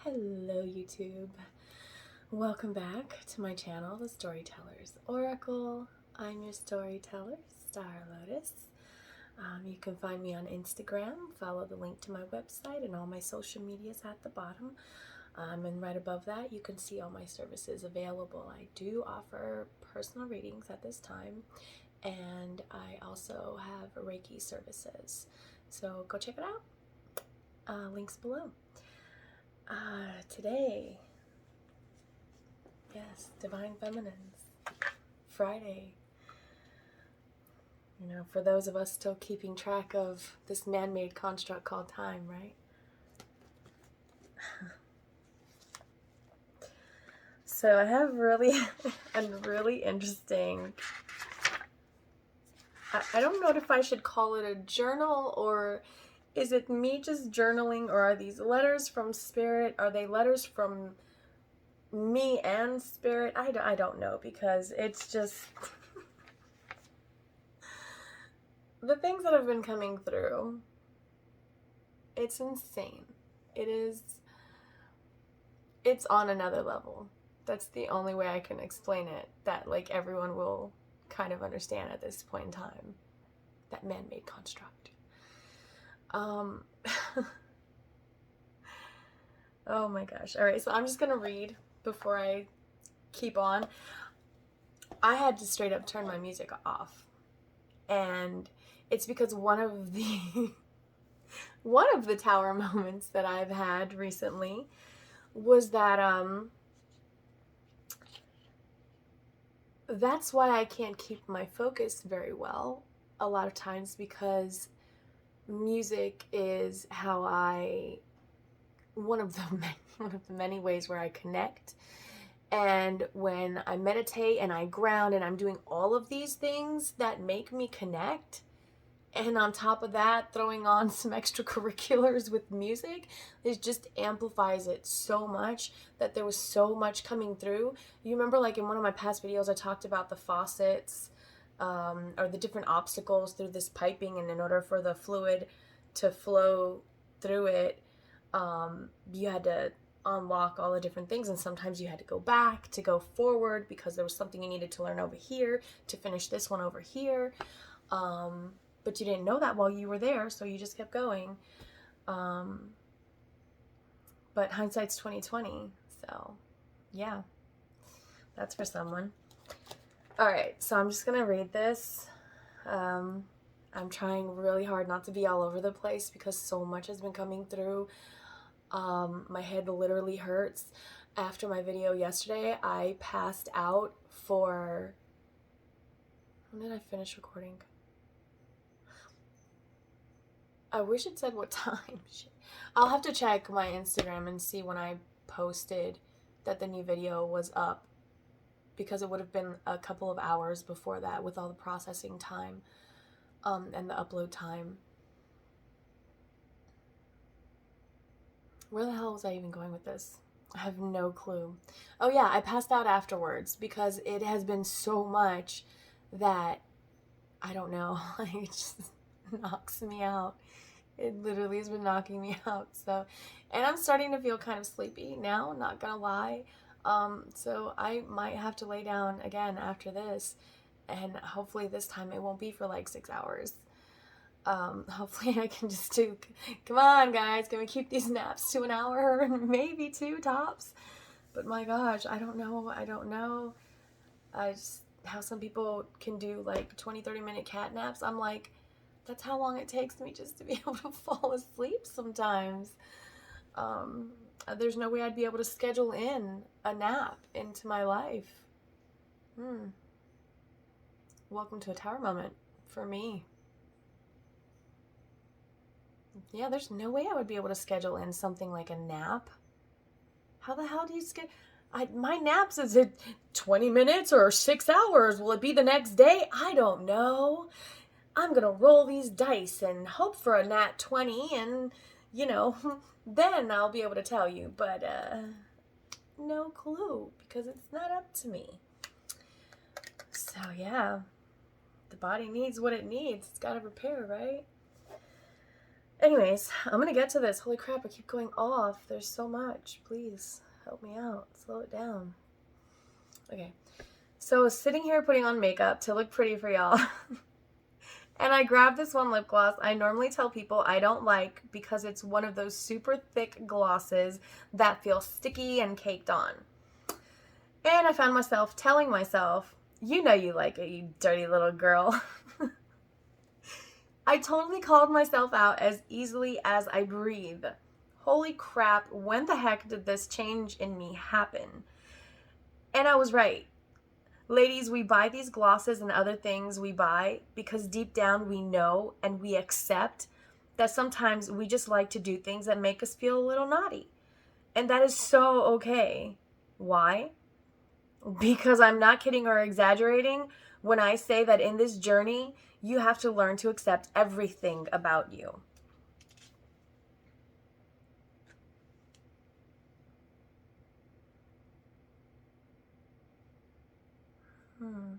Hello YouTube. Welcome back to my channel, The Storyteller's Oracle. I'm your storyteller, Star Lotus. You can find me on Instagram, follow the link to my website and all my social medias at the bottom. And right above that you can see all my services available. I do offer personal readings at this time, and I also have REIKI services. So go check it out. Links below. Today, yes, Divine Feminines, Friday. You know, for those of us still keeping track of this man-made construct called time, right? So I have really interesting, I don't know if I should call it a journal, or is it me just journaling, or are these letters from Spirit? Are they letters from me and Spirit? I don't know, because it's just the things that have been coming through. It's insane. It's on another level. That's the only way I can explain it, that like everyone will kind of understand at this point in time. That man-made construct. Oh my gosh. All right, so I'm just gonna read before I keep on. I had to straight up turn my music off, and it's because one of the tower moments that I've had recently was that that's why I can't keep my focus very well a lot of times, because music is how one of the many ways where I connect. And when I meditate and I ground and I'm doing all of these things that make me connect, and on top of that throwing on some extracurriculars with music, it just amplifies it so much that there was so much coming through. You remember, like in one of my past videos I talked about the faucets, or the different obstacles through this piping, and in order for the fluid to flow through it, you had to unlock all the different things, and sometimes you had to go back to go forward because there was something you needed to learn over here to finish this one over here. But you didn't know that while you were there, so you just kept going. But hindsight's 2020, so yeah, that's for someone. All right, so I'm just gonna read this. I'm trying really hard not to be all over the place because so much has been coming through. My head literally hurts. After my video yesterday, I passed out for... When did I finish recording? I wish it said what time. I'll have to check my Instagram and see when I posted that the new video was up, because it would have been a couple of hours before that with all the processing time and the upload time. Where the hell was I even going with this? I have no clue. Oh yeah, I passed out afterwards because it has been so much that I don't know. It just knocks me out. It literally has been knocking me out. So, and I'm starting to feel kind of sleepy now, not gonna lie. So I might have to lay down again after this, and hopefully this time it won't be for like 6 hours. Hopefully I can just do, come on guys, can we keep these naps to an hour, maybe 2 tops? But my gosh, I don't know. How some people can do like 20-30 minute cat naps. I'm like, that's how long it takes me just to be able to fall asleep sometimes. There's no way I'd be able to schedule in a nap into my life. Welcome to a tower moment for me. Yeah, there's no way I would be able to schedule in something like a nap. How the hell do you schedule? My naps, is it 20 minutes or 6 hours? Will it be the next day? I don't know. I'm gonna roll these dice and hope for a nat 20, and you know, then I'll be able to tell you. But no clue, because it's not up to me. So yeah, the body needs what it needs. It's gotta repair, right? Anyways, I'm gonna get to this. Holy crap, I keep going off. There's so much. Please help me out. Slow it down. Okay. So sitting here putting on makeup to look pretty for y'all. And I grabbed this one lip gloss I normally tell people I don't like because it's one of those super thick glosses that feel sticky and caked on. And I found myself telling myself, you know you like it, you dirty little girl. I totally called myself out as easily as I breathe. Holy crap, when the heck did this change in me happen? And I was right. Ladies, we buy these glosses and other things we buy because deep down we know and we accept that sometimes we just like to do things that make us feel a little naughty. And that is so okay. Why? Because I'm not kidding or exaggerating when I say that in this journey, you have to learn to accept everything about you.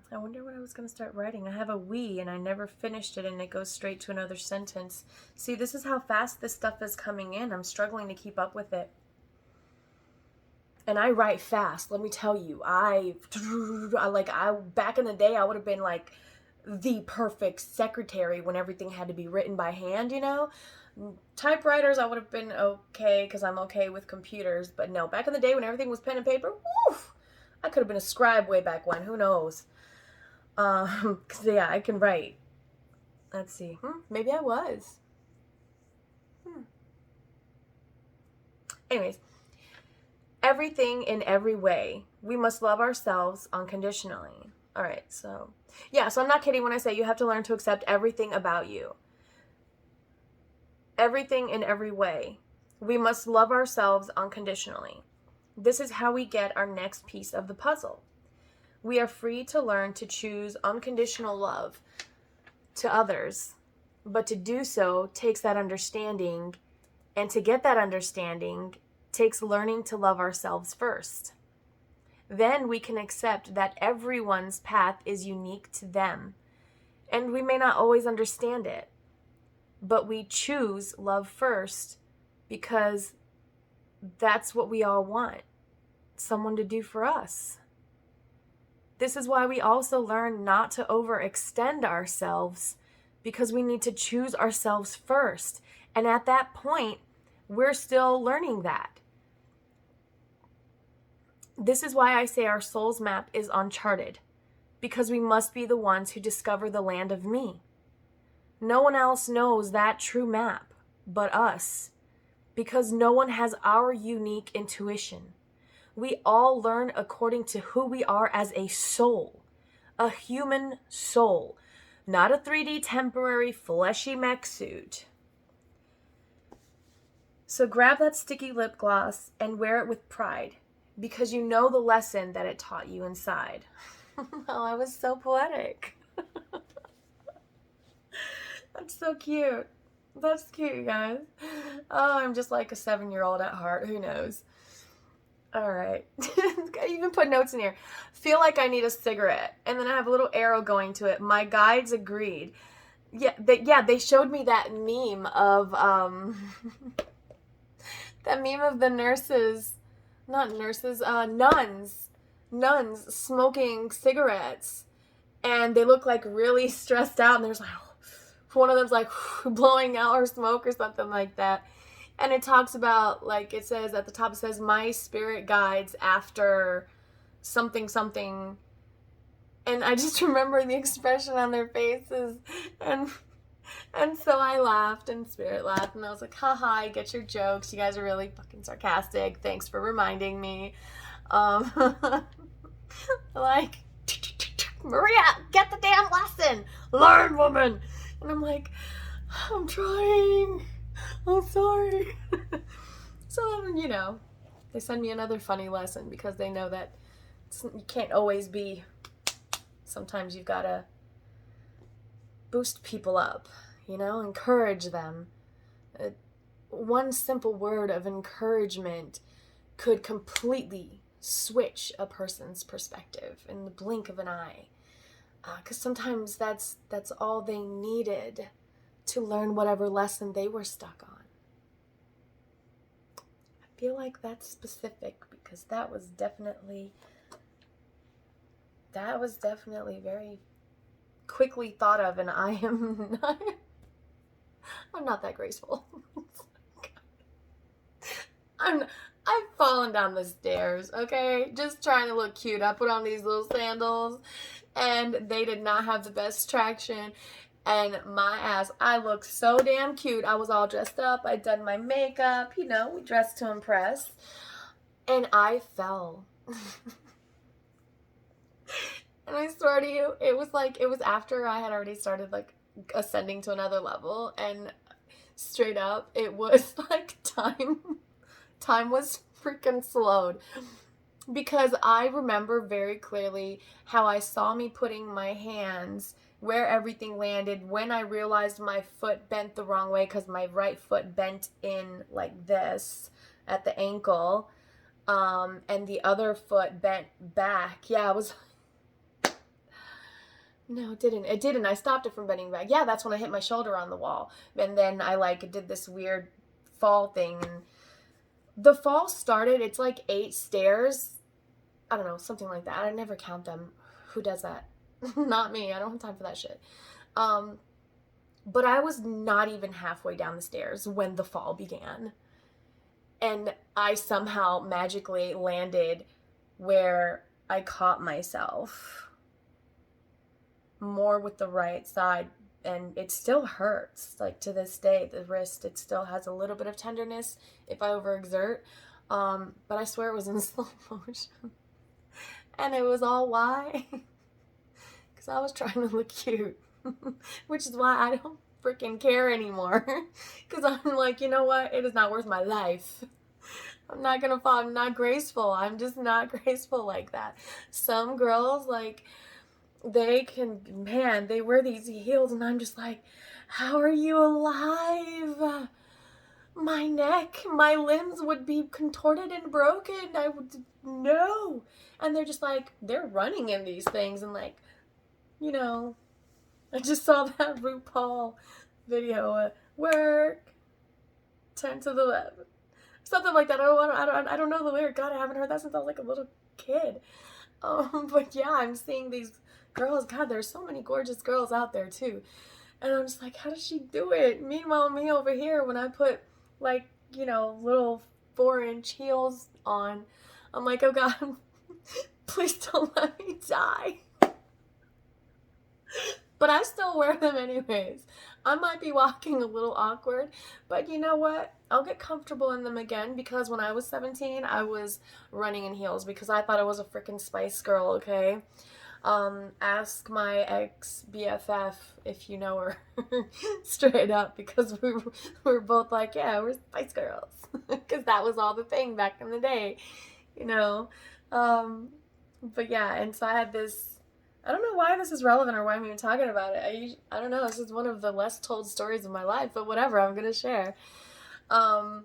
I wonder what I was going to start writing. I have a we and I never finished it and it goes straight to another sentence. See, this is how fast this stuff is coming in. I'm struggling to keep up with it. And I write fast, let me tell you. Back in the day, I would have been like the perfect secretary when everything had to be written by hand, you know? Typewriters, I would have been okay because I'm okay with computers. But no, back in the day when everything was pen and paper, woof, I could have been a scribe way back when. Who knows? Cause yeah, I can write. Let's see. Maybe I was. Anyways, everything in every way. We must love ourselves unconditionally. All right, so yeah, so I'm not kidding when I say you have to learn to accept everything about you. Everything in every way. We must love ourselves unconditionally. This is how we get our next piece of the puzzle. We are free to learn to choose unconditional love to others, but to do so takes that understanding, and to get that understanding takes learning to love ourselves first. Then we can accept that everyone's path is unique to them, and we may not always understand it, but we choose love first because that's what we all want, someone to do for us. This is why we also learn not to overextend ourselves, because we need to choose ourselves first. And at that point, we're still learning that. This is why I say our soul's map is uncharted, because we must be the ones who discover the land of me. No one else knows that true map but us, because no one has our unique intuition. We all learn according to who we are as a soul, a human soul, not a 3D temporary fleshy mech suit. So grab that sticky lip gloss and wear it with pride, because you know the lesson that it taught you inside. Oh, I was so poetic. That's so cute. That's cute, you guys. Oh, I'm just like a 7-year-old at heart. Who knows? All right. I even put notes in here. Feel like I need a cigarette. And then I have a little arrow going to it. My guides agreed. They showed me that meme of that meme of the nuns smoking cigarettes, and they look like really stressed out, and there's like one of them's like blowing out her smoke or something like that. And it talks about, like, it says at the top, it says, my spirit guides after something, something. And I just remember the expression on their faces. And so I laughed and spirit laughed. And I was like, haha, I get your jokes. You guys are really fucking sarcastic. Thanks for reminding me. Like, Maria, get the damn lesson. Learn, woman. And I'm like, I'm trying. I'm sorry. So, you know, they send me another funny lesson because they know that you can't always be, sometimes you've got to boost people up, you know, encourage them. One simple word of encouragement could completely switch a person's perspective in the blink of an eye. Because sometimes that's all they needed to learn whatever lesson they were stuck on. I feel like that's specific because that was definitely very quickly thought of, and I'm not that graceful. I've fallen down the stairs, okay? Just trying to look cute. I put on these little sandals and they did not have the best traction. And my ass, I looked so damn cute. I was all dressed up. I'd done my makeup. You know, we dressed to impress. And I fell. And I swear to you, it was after I had already started like ascending to another level. And straight up, it was like time was freaking slowed. Because I remember very clearly how I saw me putting my hands where everything landed when I realized my foot bent the wrong way because my right foot bent in like this at the ankle, and the other foot bent back. Yeah, it was... No, it didn't. It didn't. I stopped it from bending back. Yeah, that's when I hit my shoulder on the wall. And then I like did this weird fall thing. And the fall started, it's like 8 stairs. I don't know, something like that. I never count them. Who does that? Not me. I don't have time for that shit. But I was not even halfway down the stairs when the fall began. And I somehow magically landed where I caught myself more with the right side, and it still hurts. Like to this day, the wrist, it still has a little bit of tenderness if I overexert. But I swear it was in slow motion. And it was all why? Because I was trying to look cute. Which is why I don't freaking care anymore. Because I'm like, you know what? It is not worth my life. I'm not gonna fall. I'm not graceful. I'm just not graceful like that. Some girls, like, they can, man, they wear these heels and I'm just like, how are you alive? My neck, my limbs would be contorted and broken. I would, no. And they're just like, they're running in these things. And like, you know, I just saw that RuPaul video, work, turn to the left. Something like that. I don't know the lyric. God, I haven't heard that since I was like a little kid. But yeah, I'm seeing these girls. God, there's so many gorgeous girls out there too. And I'm just like, how does she do it? Meanwhile, me over here, when I put like, you know, little 4-inch heels on, I'm like, oh God, please don't let me die. But I still wear them anyways. I might be walking a little awkward, but you know what? I'll get comfortable in them again, because when I was 17, I was running in heels because I thought I was a freaking Spice Girl, okay? Ask my ex-BFF if you know her. Straight up, because we were both like, yeah, we're Spice Girls. Because that was all the thing back in the day, you know? But yeah, and so I had this... I don't know why this is relevant or why I'm even talking about it. I don't know. This is one of the less told stories of my life, but whatever. I'm going to share. I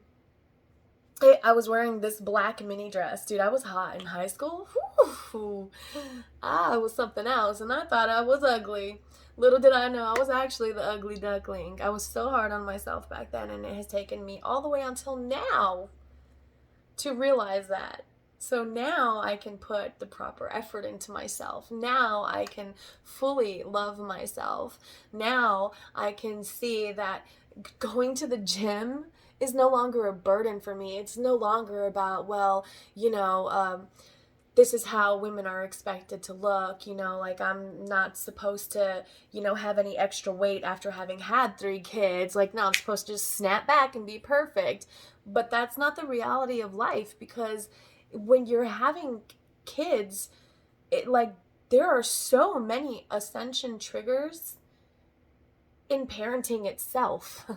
was wearing this black mini dress. Dude, I was hot in high school. Whew. I was something else, and I thought I was ugly. Little did I know I was actually the ugly duckling. I was so hard on myself back then, and it has taken me all the way until now to realize that. So now I can put the proper effort into myself. Now I can fully love myself. Now I can see that going to the gym is no longer a burden for me. It's no longer about, well, you know, this is how women are expected to look, you know, like I'm not supposed to, you know, have any extra weight after having had 3 kids. Like, no, I'm supposed to just snap back and be perfect. But that's not the reality of life, because when you're having kids, it like there are so many ascension triggers in parenting itself.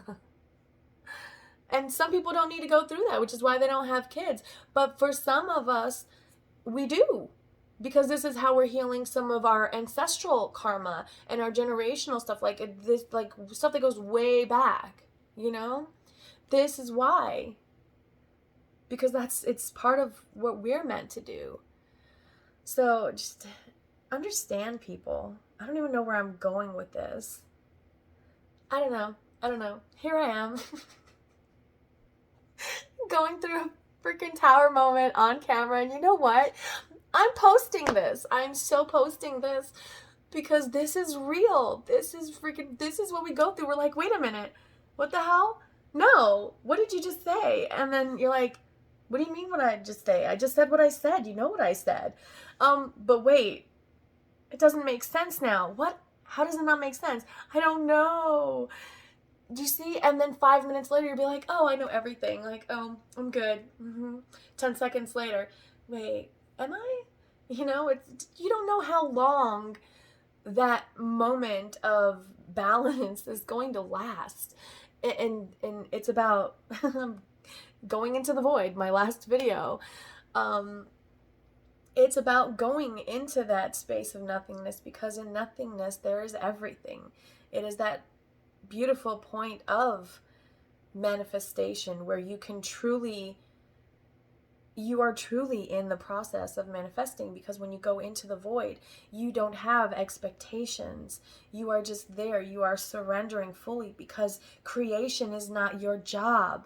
And some people don't need to go through that, which is why they don't have kids. But for some of us, we do, because this is how we're healing some of our ancestral karma and our generational stuff, like this, like stuff that goes way back, you know? This is why. Because it's part of what we're meant to do. So just understand, people. I don't even know where I'm going with this. I don't know. I don't know. Here I am going through a freaking tower moment on camera. And you know what? I'm posting this. I'm so posting this because this is real. This is what we go through. We're like, wait a minute. What the hell? No. What did you just say? And then you're like, what do you mean what I just say? I just said what I said. You know what I said. But wait. It doesn't make sense now. What? How does it not make sense? I don't know. Do you see? And then 5 minutes later, you'll be like, oh, I know everything. Like, oh, I'm good. 10 seconds later, wait, am I? You know, you don't know how long that moment of balance is going to last. And it's about going into the void, my last video. It's about going into that space of nothingness, because in nothingness there is everything. It is that beautiful point of manifestation where you are truly in the process of manifesting, because when you go into the void, you don't have expectations. You are just there. You are surrendering fully, because creation is not your job.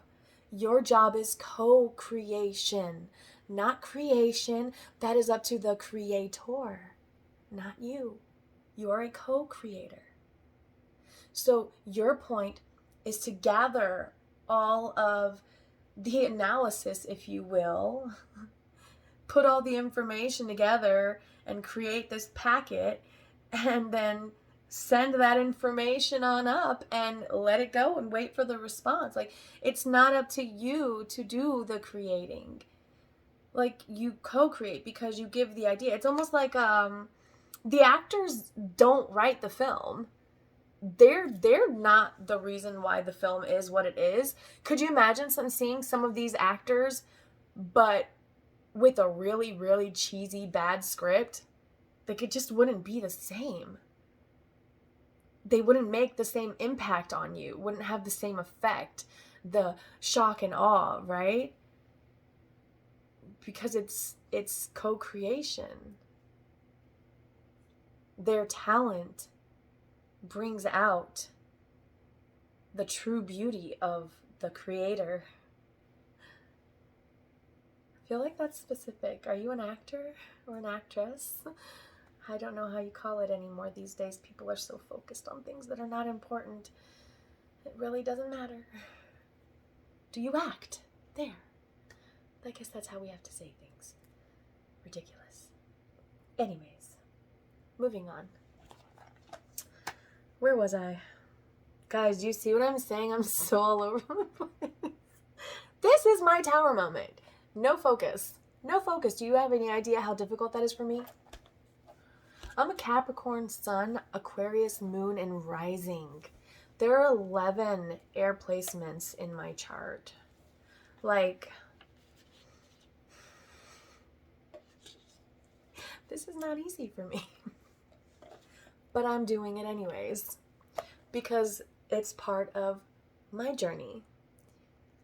Your job is co-creation, not creation. That is up to the creator, not you. You are a co-creator. So your point is to gather all of the analysis, if you will, put all the information together and create this packet, and then send that information on up and let it go and wait for the response. Like, it's not up to you to do the creating. Like, you co-create because you give the idea. It's almost like the actors don't write the film. They're not the reason why the film is what it is. Could you imagine seeing some of these actors, but with a really, really cheesy, bad script? Like, it just wouldn't be the same. They wouldn't make the same impact on you, wouldn't have the same effect, the shock and awe, right? Because it's co-creation. Their talent brings out the true beauty of the creator. I feel like that's specific. Are you an actor or an actress? I don't know how you call it anymore these days. People are so focused on things that are not important. It really doesn't matter. Do you act? There. I guess that's how we have to say things. Ridiculous. Anyways, moving on. Where was I? Guys, do you see what I'm saying? I'm so all over the place. This is my tower moment. No focus. No focus. Do you have any idea how difficult that is for me? I'm a Capricorn sun, Aquarius moon, and rising. There are 11 air placements in my chart. Like, this is not easy for me. But I'm doing it anyways, because it's part of my journey.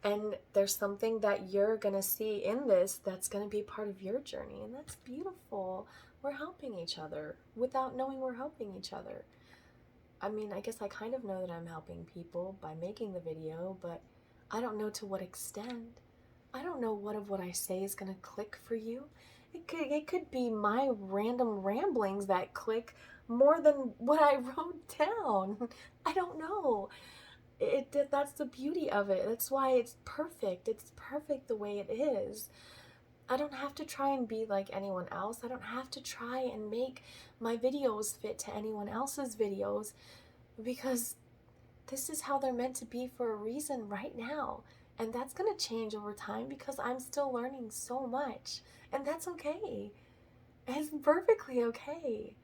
And there's something that you're going to see in this that's going to be part of your journey. And that's beautiful. We're helping each other without knowing we're helping each other. I mean, I guess I kind of know that I'm helping people by making the video, but I don't know to what extent. I don't know what of what I say is going to click for you. It could be my random ramblings that click more than what I wrote down. I don't know. That's the beauty of it. That's why it's perfect. It's perfect the way it is. I don't have to try and be like anyone else. I don't have to try and make my videos fit to anyone else's videos, because this is how they're meant to be for a reason right now. And that's going to change over time, because I'm still learning so much. And that's okay. It's perfectly okay.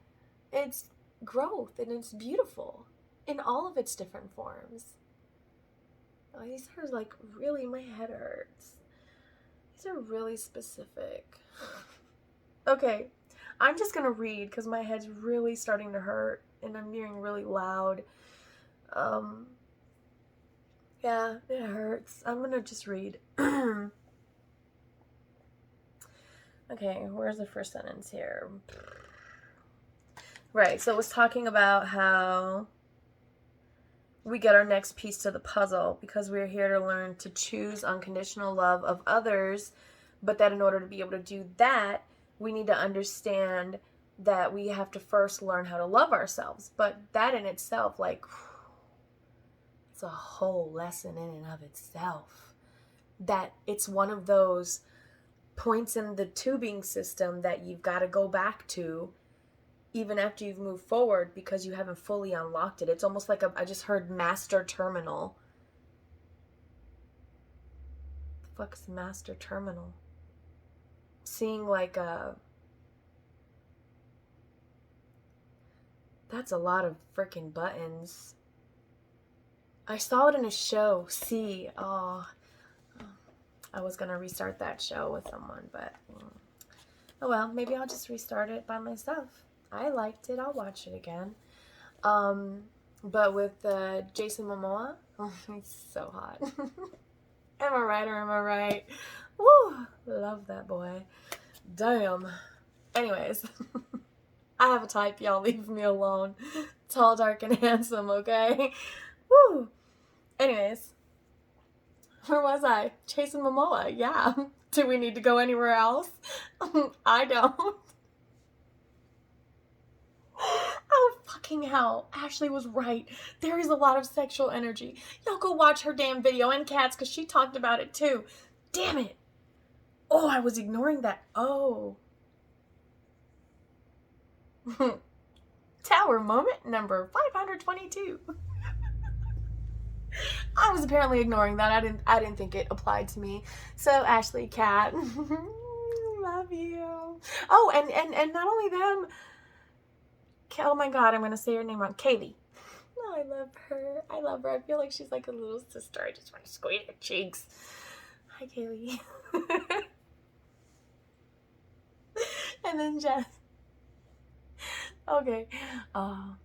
It's growth, and it's beautiful in all of its different forms. Oh, these are like really, my head hurts. These are really specific. Okay, I'm just gonna read because my head's really starting to hurt and I'm being really loud. Yeah, it hurts. I'm gonna just read. Okay, where's the first sentence here? Right, so it was talking about how we get our next piece to the puzzle, because we're here to learn to choose unconditional love of others, but that in order to be able to do that, we need to understand that we have to first learn how to love ourselves. But that in itself, like, it's a whole lesson in and of itself. That it's one of those points in the tubing system that you've got to go back to even after you've moved forward, because you haven't fully unlocked it. It's almost like I just heard master terminal. The fuck's master terminal? Seeing like that's a lot of freaking buttons. I saw it in a show. See, oh, I was gonna restart that show with someone, but oh well, maybe I'll just restart it by myself. I liked it. I'll watch it again. But with Jason Momoa, oh, he's so hot. Am I right or am I right? Woo, love that boy. Damn. Anyways, I have a type. Y'all leave me alone. Tall, dark, and handsome. Okay. Woo. Anyways, where was I? Jason Momoa. Yeah. Do we need to go anywhere else? I don't. Oh, fucking hell. Ashley was right. There is a lot of sexual energy. Y'all go watch her damn video, and Kat's, because she talked about it too. Damn it. Oh, I was ignoring that. Oh. Tower moment number 522. I was apparently ignoring that. I didn't think it applied to me. So, Ashley, Kat, love you. Oh, and not only them, oh my god, I'm going to say her name wrong. Kaylee. Oh, I love her. I love her. I feel like she's like a little sister. I just want to squeeze her cheeks. Hi, Kaylee. And then Jess. Okay. And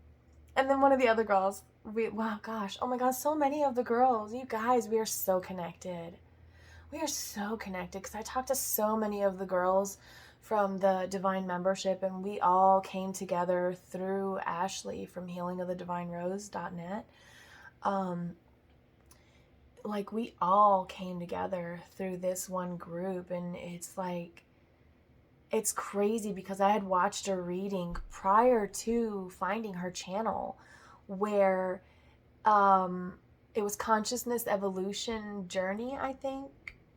then one of the other girls. Wow, gosh. Oh my god, so many of the girls. You guys, we are so connected. We are so connected, because I talked to so many of the girls from the Divine Membership, and we all came together through Ashley from healingofthedivinerose.net. Like, we all came together through this one group, and it's like, it's crazy, because I had watched a reading prior to finding her channel where it was Consciousness Evolution Journey, I think.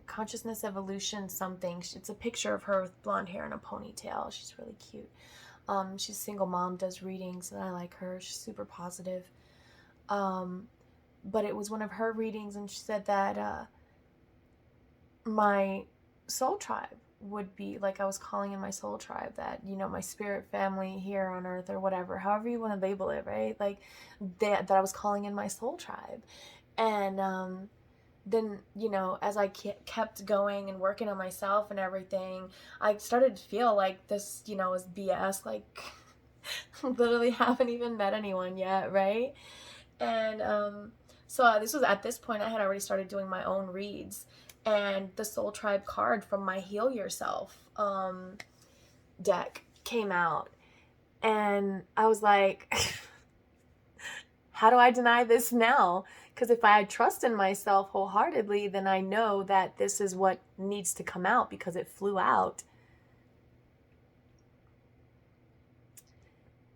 Consciousness Evolution something. It's a picture of her with blonde hair and a ponytail. She's really cute. She's a single mom, does readings, and I like her. She's super positive. But it was one of her readings, and she said that my soul tribe would be, like, I was calling in my soul tribe, that, you know, my spirit family here on earth, or whatever, however you want to label it, right? Like, that I was calling in my soul tribe. And then, you know, as I kept going and working on myself and everything, I started to feel like this, you know, is BS. Like, literally haven't even met anyone yet, right? And so this was at this point, I had already started doing my own reads, and the Soul Tribe card from my Heal Yourself deck came out, and I was like, how do I deny this now? Because if I trust in myself wholeheartedly, then I know that this is what needs to come out, because it flew out.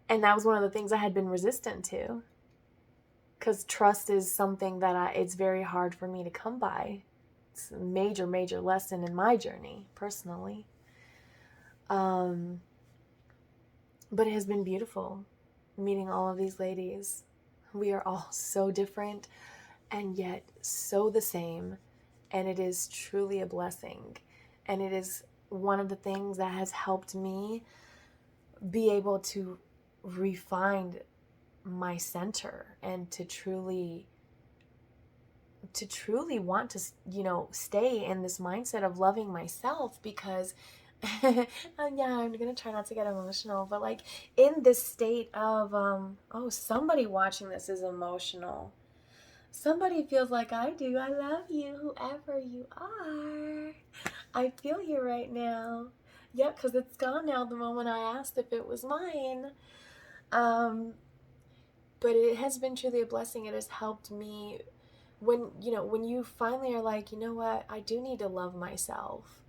And that was one of the things I had been resistant to, because trust is something that it's very hard for me to come by. It's a major, major lesson in my journey, personally. But it has been beautiful meeting all of these ladies. We are all so different and yet so the same. And it is truly a blessing. And it is one of the things that has helped me be able to refine my center, and to truly want to, you know, stay in this mindset of loving myself, because yeah, I'm gonna try not to get emotional, but like, in this state of oh, somebody watching this is emotional. Somebody feels like I do. I love you, whoever you are. I feel you right now. Yep, because it's gone now the moment I asked if it was mine. But it has been truly a blessing. It has helped me when, when you finally are like, you know what, I do need to love myself.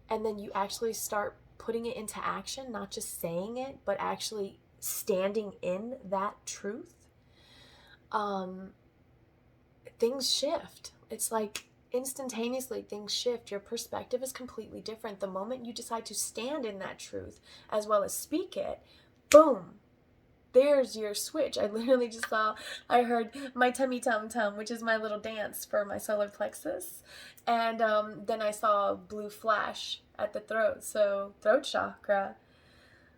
And then you actually start putting it into action, not just saying it, but actually standing in that truth. Things shift. It's like instantaneously things shift. Your perspective is completely different. The moment you decide to stand in that truth as well as speak it, boom, there's your switch. I literally just I heard my tummy tum tum, which is my little dance for my solar plexus. And then I saw a blue flash at the throat. So throat chakra.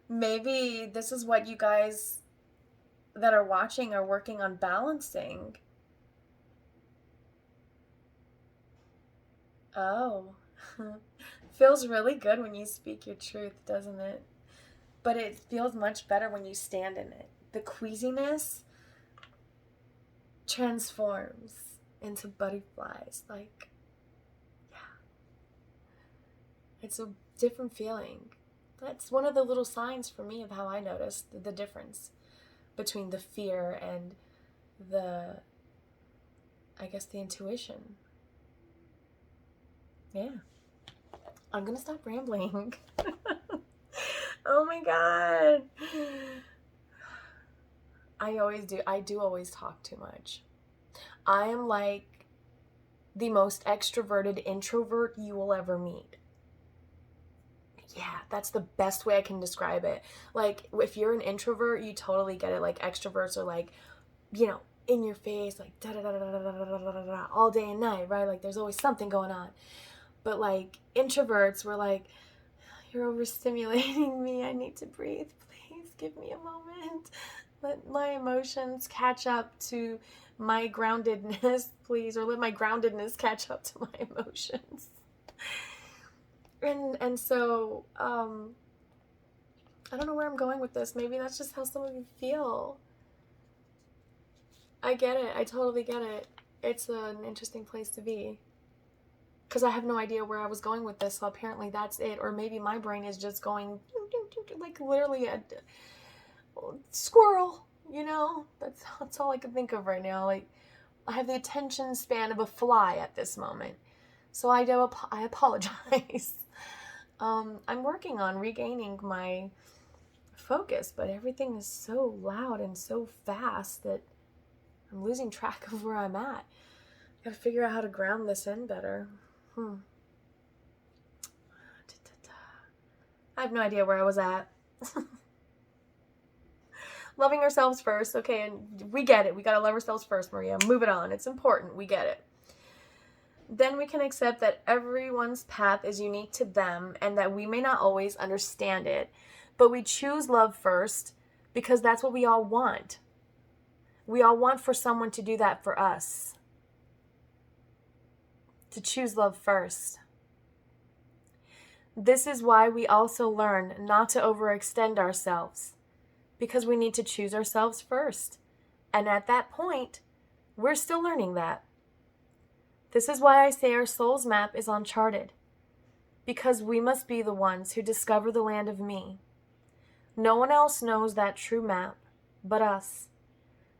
Maybe this is what you guys that are watching are working on balancing. Oh, feels really good when you speak your truth, doesn't it? But it feels much better when you stand in it. The queasiness transforms into butterflies. Like, yeah, it's a different feeling. That's one of the little signs for me of how I noticed the difference between the fear and the, I guess, the intuition. Yeah. I'm gonna stop rambling. Oh my god. I do always talk too much. I am like the most extroverted introvert you will ever meet. Yeah, that's the best way I can describe it. Like, if you're an introvert, you totally get it. Like, extroverts are like, in your face, like, da da da da da da da da da da, all day and night, right? Like, there's always something going on. But, like, introverts were like, you're overstimulating me. I need to breathe. Please give me a moment. Let my emotions catch up to my groundedness, please. Or let my groundedness catch up to my emotions. And so, I don't know where I'm going with this. Maybe that's just how some of you feel. I get it. I totally get it. It's an interesting place to be. Because I have no idea where I was going with this, so apparently that's it. Or maybe my brain is just going, like, literally a squirrel, That's all I can think of right now. Like, I have the attention span of a fly at this moment. So I apologize. I'm working on regaining my focus, but everything is so loud and so fast that I'm losing track of where I'm at. I gotta figure out how to ground this in better. I have no idea where I was at. Loving ourselves first. Okay, and we get it. We gotta love ourselves first, Maria. Move it on. It's important. We get it. Then we can accept that everyone's path is unique to them and that we may not always understand it, but we choose love first because that's what we all want. We all want for someone to do that for us. To choose love first. This is why we also learn not to overextend ourselves, because we need to choose ourselves first. And at that point, we're still learning that. This is why I say our soul's map is uncharted, because we must be the ones who discover the land of me. No one else knows that true map but us,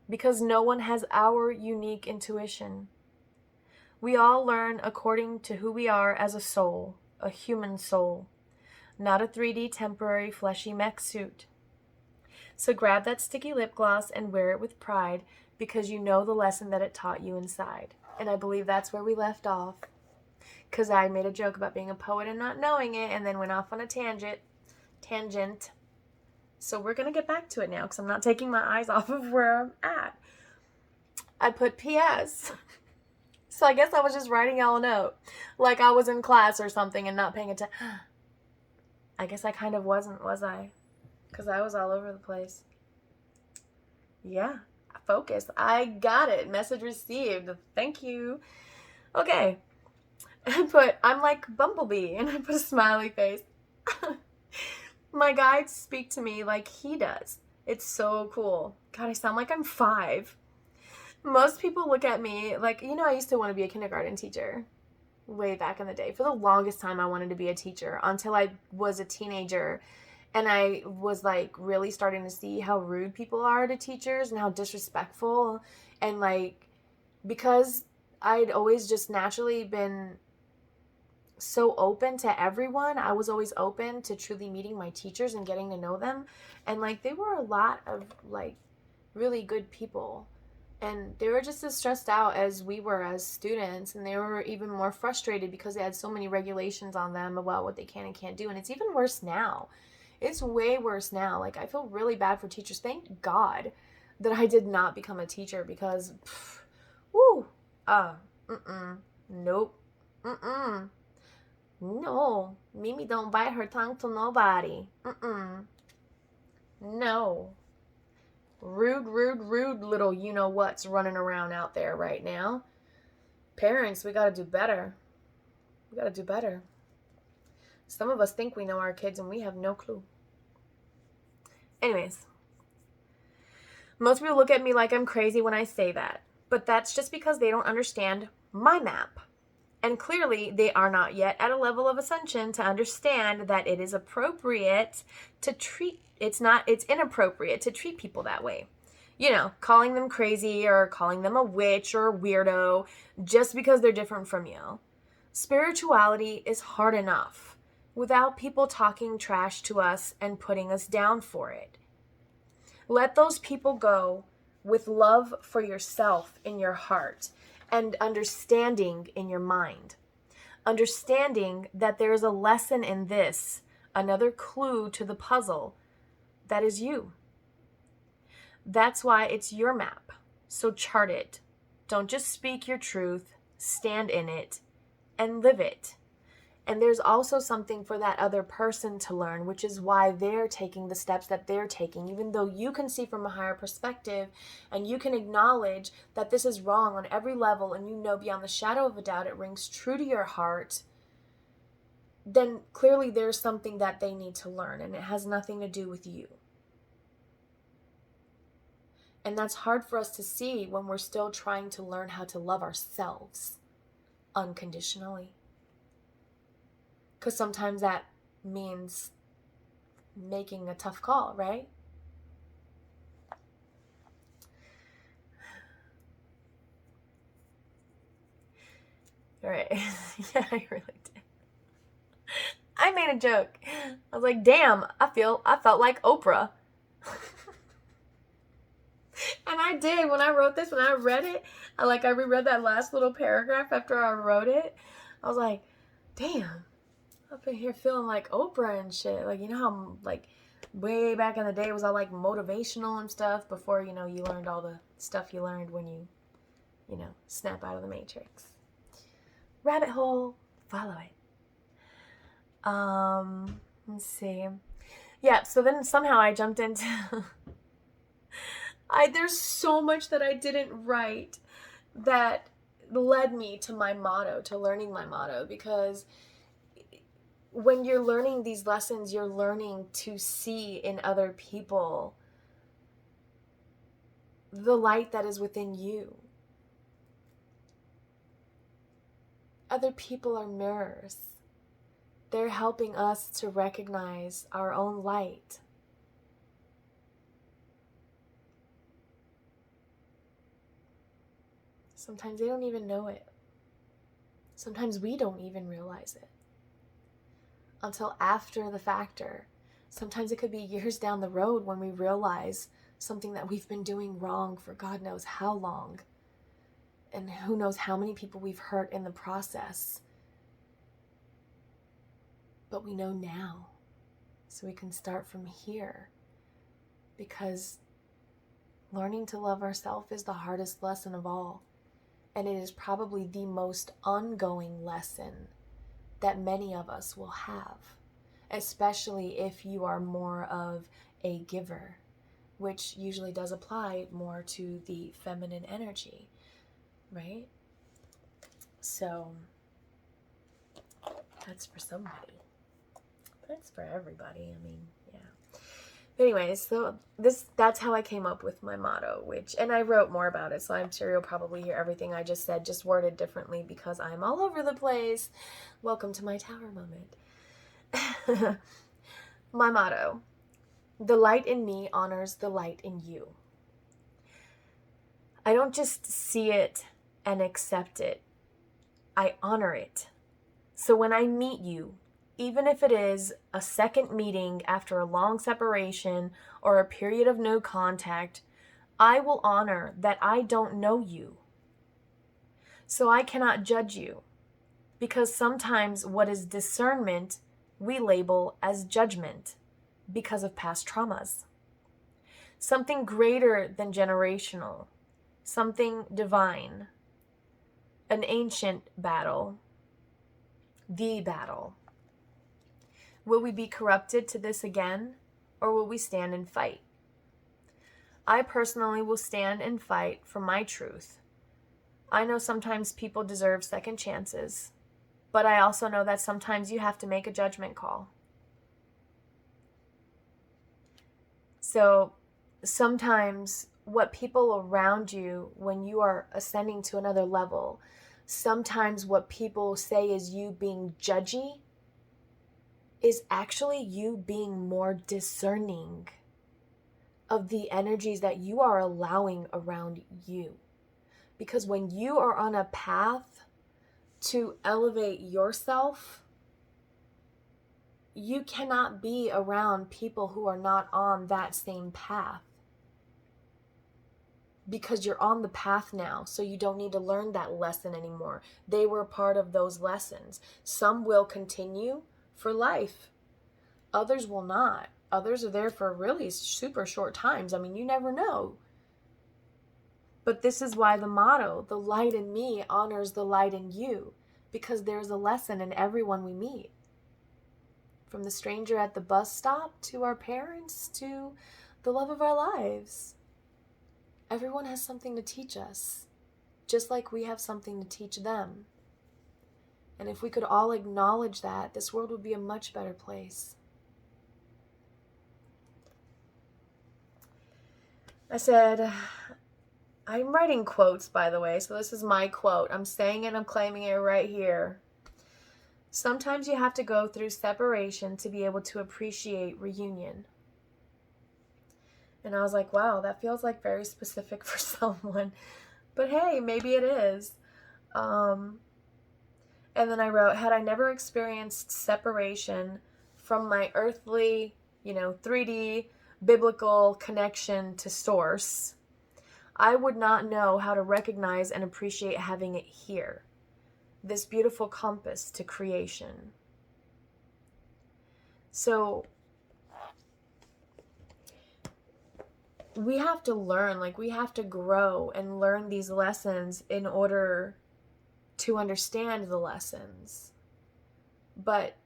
because no one has our unique intuition. We all learn according to who we are as a soul, a human soul, not a 3D temporary fleshy mech suit. So grab that sticky lip gloss and wear it with pride because you know the lesson that it taught you inside. And I believe that's where we left off, because I made a joke about being a poet and not knowing it and then went off on a tangent. So we're going to get back to it now because I'm not taking my eyes off of where I'm at. I put PS. So I guess I was just writing y'all a note, like I was in class or something and not paying attention. I guess I kind of wasn't, was I? Because I was all over the place. Yeah, focus. I got it. Message received. Thank you. Okay. I'm like Bumblebee, and I put a smiley face. My guides speak to me like he does. It's so cool. God, I sound like I'm 5. Most people look at me like, I used to want to be a kindergarten teacher way back in the day. For the longest time, I wanted to be a teacher until I was a teenager And I was like really starting to see how rude people are to teachers and how disrespectful. And like, because I'd always just naturally been so open to everyone, I was always open to truly meeting my teachers and getting to know them. And like, they were a lot of like really good people. And they were just as stressed out as we were as students. And they were even more frustrated because they had so many regulations on them about what they can and can't do. And it's even worse now. It's way worse now. Like, I feel really bad for teachers. Thank God that I did not become a teacher because, woo, nope, no, Mimi don't bite her tongue to nobody, no. Rude little you-know-what's running around out there right now. Parents, we gotta do better. We gotta do better. Some of us think we know our kids and we have no clue. Anyways, most people look at me like I'm crazy when I say that, but that's just because they don't understand my map. And clearly, they are not yet at a level of ascension to understand that it is appropriate to treat, it's inappropriate to treat people that way. You know, calling them crazy or calling them a witch or a weirdo just because they're different from you. Spirituality is hard enough without people talking trash to us and putting us down for it. Let those people go with love for yourself in your heart and understanding in your mind. Understanding that there is a lesson in this, another clue to the puzzle, that is you. That's why it's your map. So chart it. Don't just speak your truth, stand in it, and live it. And there's also something for that other person to learn, which is why they're taking the steps that they're taking, even though you can see from a higher perspective and you can acknowledge that this is wrong on every level and you know beyond the shadow of a doubt it rings true to your heart, then clearly there's something that they need to learn and it has nothing to do with you. And that's hard for us to see when we're still trying to learn how to love ourselves unconditionally. Because sometimes that means making a tough call, right? All right. Yeah, I really did. I made a joke. I was like, damn, I felt like Oprah. And I did. When I wrote this, when I read it, I reread that last little paragraph after I wrote it. I was like, damn. Up in here feeling like Oprah and shit. Like, you know how, like, way back in the day it was all, like, motivational and stuff before, you know, you learned all the stuff you learned when you snap out of the matrix. Rabbit hole. Follow it. Let's see. Yeah, so then somehow I jumped into... There's so much that I didn't write that led me to my motto, to learning my motto, because... when you're learning these lessons, you're learning to see in other people the light that is within you. Other people are mirrors. They're helping us to recognize our own light. Sometimes they don't even know it. Sometimes we don't even realize it until after the factor. Sometimes it could be years down the road when we realize something that we've been doing wrong for God knows how long. And who knows how many people we've hurt in the process. But we know now. So we can start from here. Because learning to love ourselves is the hardest lesson of all. And it is probably the most ongoing lesson that many of us will have, especially if you are more of a giver, which usually does apply more to the feminine energy, right? So that's for somebody. That's for everybody. I mean, yeah. But anyways, so that's how I came up with my motto, and I wrote more about it, so I'm sure you'll probably hear everything I just said, just worded differently because I'm all over the place. Welcome to my tower moment. My motto: the light in me honors the light in you. I don't just see it and accept it, I honor it. So when I meet you, even if it is a second meeting after a long separation or a period of no contact, I will honor that I don't know you. So I cannot judge you, because sometimes what is discernment we label as judgment because of past traumas. Something greater than generational, something divine, an ancient battle, the battle. Will we be corrupted to this again, or will we stand and fight? I personally will stand and fight for my truth. I know sometimes people deserve second chances, but I also know that sometimes you have to make a judgment call. So sometimes what people around you, when you are ascending to another level, sometimes what people say is you being judgy is actually you being more discerning of the energies that you are allowing around you. Because when you are on a path to elevate yourself, you cannot be around people who are not on that same path. Because you're on the path now, so you don't need to learn that lesson anymore. They were part of those lessons. Some will continue for life. Others will not. Others are there for really super short times. I mean, you never know. But this is why the motto, the light in me honors the light in you, because there's a lesson in everyone we meet. From the stranger at the bus stop to our parents to the love of our lives. Everyone has something to teach us, just like we have something to teach them. And if we could all acknowledge that, this world would be a much better place. I said, I'm writing quotes, by the way, so this is my quote. I'm saying it, I'm claiming it right here. Sometimes you have to go through separation to be able to appreciate reunion. And I was like, wow, that feels like very specific for someone. But hey, maybe it is. And then I wrote, had I never experienced separation from my earthly, 3D biblical connection to source, I would not know how to recognize and appreciate having it here. This beautiful compass to creation. So we have to learn, we have to grow and learn these lessons in order to understand the lessons. But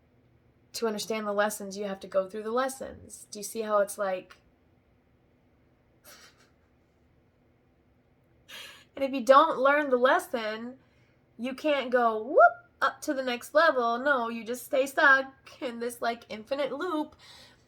to understand the lessons, you have to go through the lessons. Do you see how it's like? And if you don't learn the lesson, you can't go whoop up to the next level. No, you just stay stuck in this infinite loop,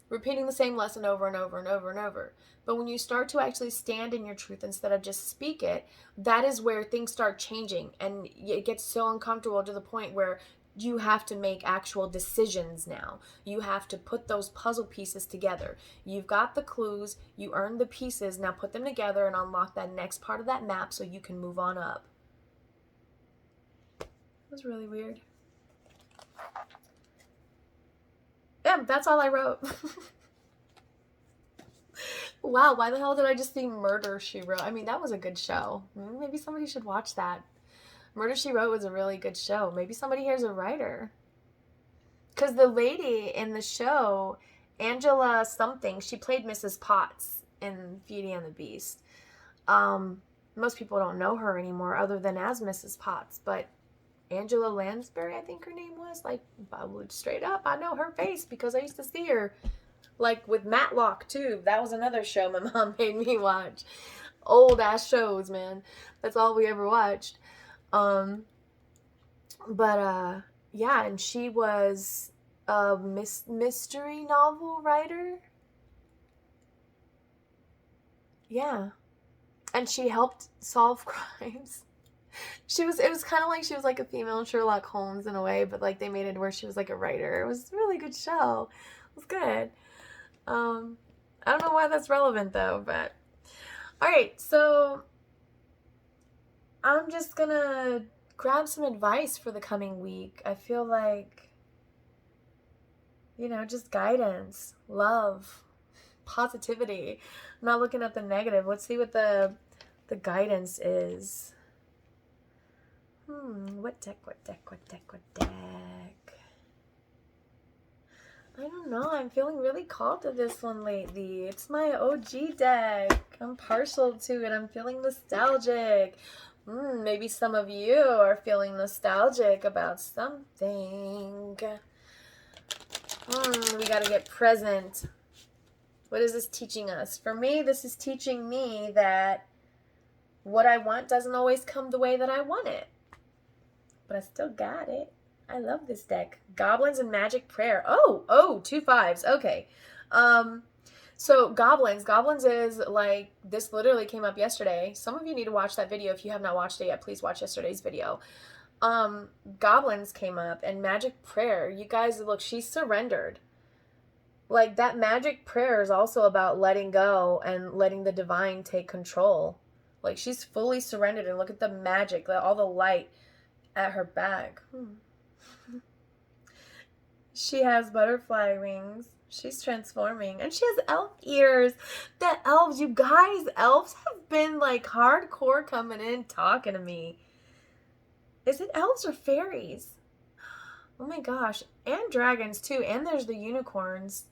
repeating the same lesson over and over and over and over. But when you start to actually stand in your truth instead of just speak it, that is where things start changing. And it gets so uncomfortable to the point where you have to make actual decisions now. You have to put those puzzle pieces together. You've got the clues, you earned the pieces, now put them together and unlock that next part of that map so you can move on up. It was really weird. Yeah, that's all I wrote. Wow, why the hell did I just see Murder, She Wrote? I mean, that was a good show. Maybe somebody should watch that. Murder, She Wrote was a really good show. Maybe somebody here's a writer. Because the lady in the show, Angela something, she played Mrs. Potts in Beauty and the Beast. Most people don't know her anymore other than as Mrs. Potts, but Angela Lansbury, I think her name was, straight up, I know her face because I used to see her. With Matlock, too. That was another show my mom made me watch. Old ass shows, man. That's all we ever watched. Yeah, and she was a mystery novel writer. Yeah. And she helped solve crimes. It was kind of like she was a female Sherlock Holmes in a way, but they made it where she was a writer. It was a really good show. It was good. I don't know why that's relevant though, but all right, so I'm just gonna grab some advice for the coming week. I feel like, just guidance, love, positivity. I'm not looking at the negative. Let's see what the guidance is. What deck? I don't know. I'm feeling really called to this one lately. It's my OG deck. I'm partial to it. I'm feeling nostalgic. Maybe some of you are feeling nostalgic about something. We gotta get present. What is this teaching us? For me, this is teaching me that what I want doesn't always come the way that I want it. But I still got it. I love this deck. Goblins and Magic Prayer. Oh, 2 5s. Okay. So Goblins is like, this literally came up yesterday. Some of you need to watch that video. If you have not watched it yet, please watch yesterday's video. Goblins came up and Magic Prayer. You guys, look, she's surrendered. Like, that Magic Prayer is also about letting go and letting the divine take control. Like, she's fully surrendered, and look at the magic, all the light at her back. She has butterfly wings. She's transforming. And she has elf ears. The elves, you guys, elves have been like hardcore coming in talking to me. Is it elves or fairies? Oh my gosh. And dragons too. And there's the unicorns.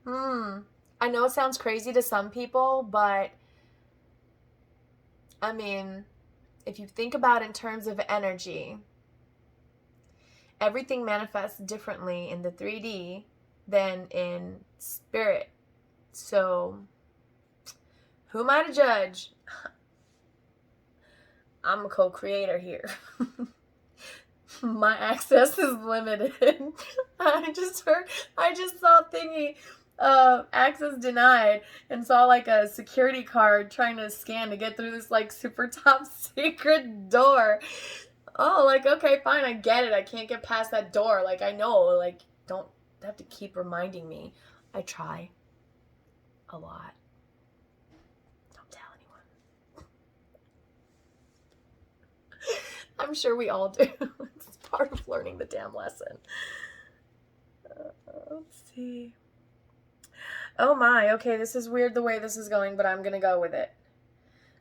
I know it sounds crazy to some people, but I mean, if you think about in terms of energy, everything manifests differently in the 3D than in spirit. So, who am I to judge? I'm a co-creator here. My access is limited. I just saw thingy, access denied, and saw like a security card trying to scan to get through this like super top secret door. Oh, like, okay, fine, I get it. I can't get past that door. Like, I know, like, don't have to keep reminding me. I try a lot. Don't tell anyone. I'm sure we all do. It's part of learning the damn lesson. Let's see. Oh my, okay, this is weird the way this is going, but I'm gonna go with it.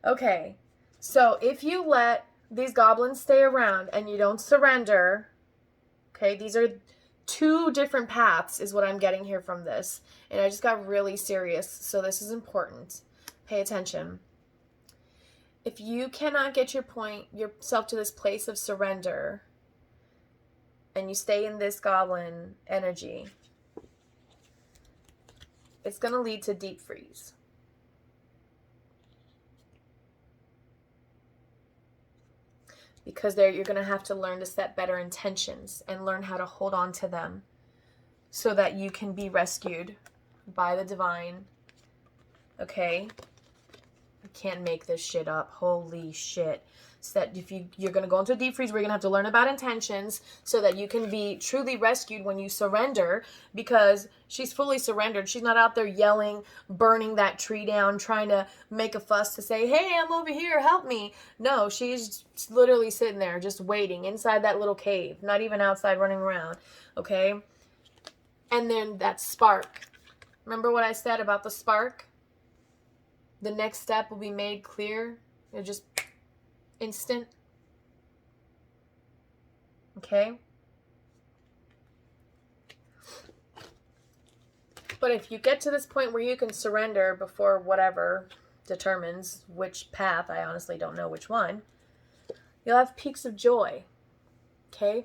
Okay, so if you let these goblins stay around and you don't surrender, okay, these are 2 different paths is what I'm getting here from this. And I just got really serious, so this is important. Pay attention. If you cannot get yourself to this place of surrender and you stay in this goblin energy, it's going to lead to deep freeze. Because you're going to have to learn to set better intentions and learn how to hold on to them so that you can be rescued by the divine. Okay? I can't make this shit up. Holy shit. So that if you're going to go into a deep freeze, we're going to have to learn about intentions so that you can be truly rescued when you surrender, because she's fully surrendered. She's not out there yelling, burning that tree down, trying to make a fuss to say, hey, I'm over here, help me. No, she's literally sitting there just waiting inside that little cave, not even outside running around, okay? And then that spark. Remember what I said about the spark? The next step will be made clear. It'll just instant. Okay? But if you get to this point where you can surrender before whatever determines which path, I honestly don't know which one, you'll have peaks of joy. Okay?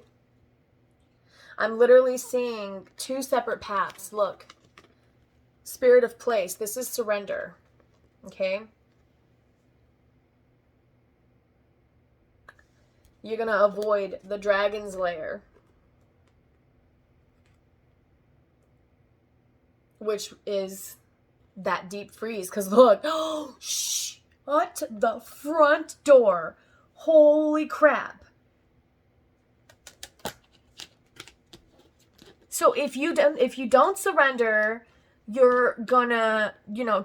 I'm literally seeing 2 separate paths. Look. Spirit of place. This is surrender. Okay? You're going to avoid the dragon's lair, which is that deep freeze. Because look, shut the front door. Holy crap. So if you don't surrender, you're gonna,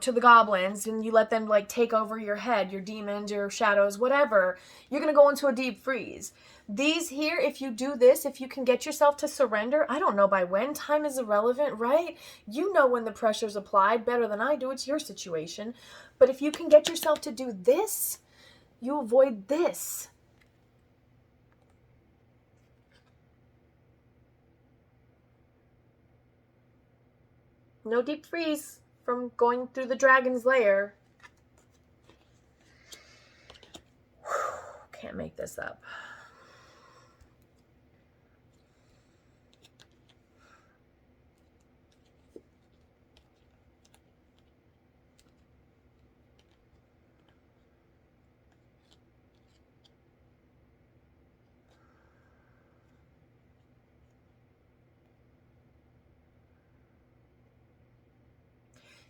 to the goblins, and you let them like take over your head, your demons, your shadows, whatever, you're gonna go into a deep freeze. These here, if you do this, if you can get yourself to surrender, I don't know by when, time is irrelevant, right? You know when the pressure's applied better than I do, it's your situation. But if you can get yourself to do this, you avoid this. No deep freeze from going through the dragon's lair. Can't make this up.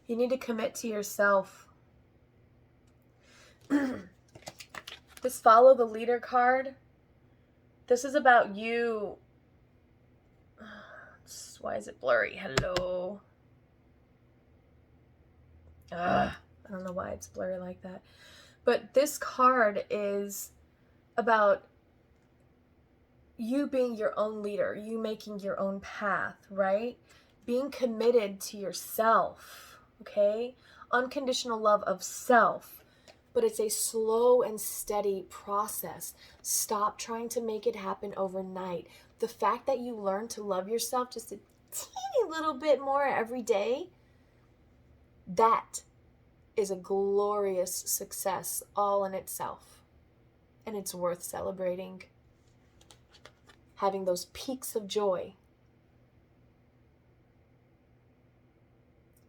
You need to commit to yourself. This follow the leader card. This is about you. Why is it blurry? Hello. I don't know why it's blurry like that. But this card is about you being your own leader, you making your own path, right? Being committed to yourself, okay? Unconditional love of self. But it's a slow and steady process. Stop trying to make it happen overnight. The fact that you learn to love yourself just a teeny little bit more every day, that is a glorious success all in itself. And it's worth celebrating. Having those peaks of joy.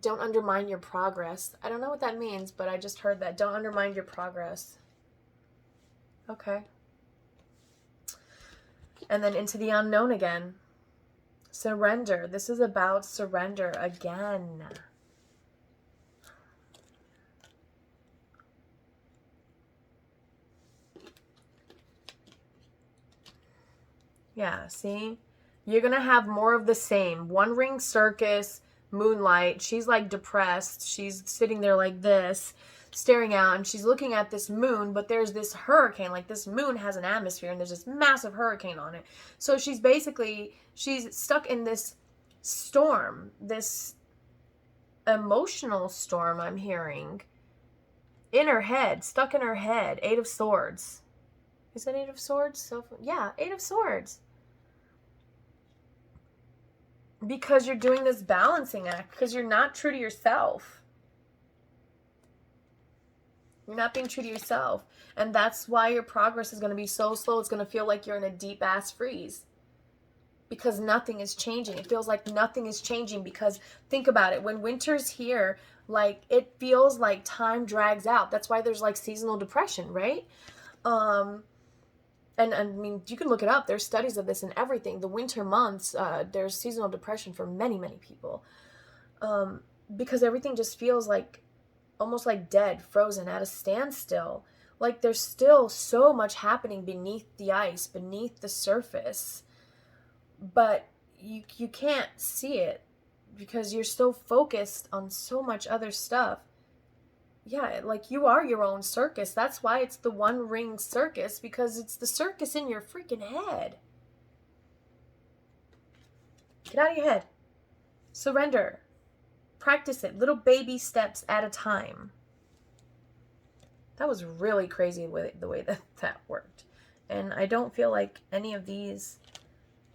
Don't undermine your progress. I don't know what that means, but I just heard that. Don't undermine your progress. Okay. And then into the unknown again. Surrender. This is about surrender again. Yeah, see? You're going to have more of the same. One ring circus, moonlight. She's like depressed. She's sitting there like this, staring out, and she's looking at this moon, but there's this hurricane. Like this moon has an atmosphere, and there's this massive hurricane on it. So she's stuck in this storm, this emotional storm I'm hearing. In her head, stuck in her head. 8 of Swords. Is that 8 of Swords? Yeah, 8 of Swords. Because you're doing this balancing act, because you're not true to yourself. You're not being true to yourself. And that's why your progress is going to be so slow. It's going to feel like you're in a deep ass freeze. Because nothing is changing. It feels like nothing is changing because think about it. When winter's here, like it feels like time drags out. That's why there's like seasonal depression, right? And I mean, you can look it up. There's studies of this and everything. The winter months, there's seasonal depression for many, many people. Because everything just feels like almost like dead, frozen, at a standstill. Like there's still so much happening beneath the ice, beneath the surface. But you can't see it because you're so focused on so much other stuff. Yeah, like you are your own circus. That's why it's the one ring circus, because it's the circus in your freaking head. Get out of your head. Surrender. Practice it. Little baby steps at a time. That was really crazy the way that worked. And I don't feel like any of these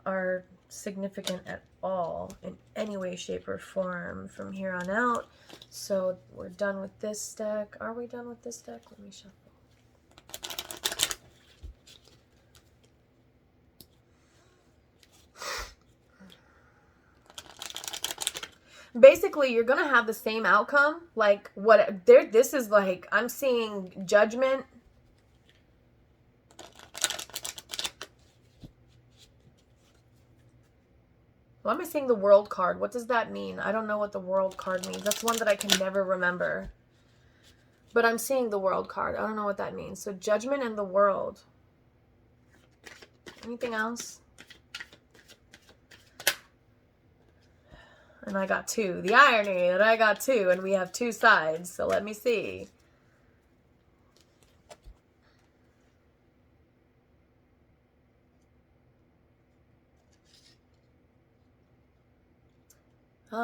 are significant at all in any way, shape, or form from here on out. So we're done with this deck. Are we done with this deck? Let me shuffle. Basically, you're going to have the same outcome. Like, this is like, I'm seeing Judgment. Why am I seeing the World card? What does that mean? I don't know what the World card means. That's one that I can never remember. But I'm seeing the World card. I don't know what that means. So Judgment and the World. Anything else? And I got 2. The irony that I got 2 and we have 2 sides. So let me see.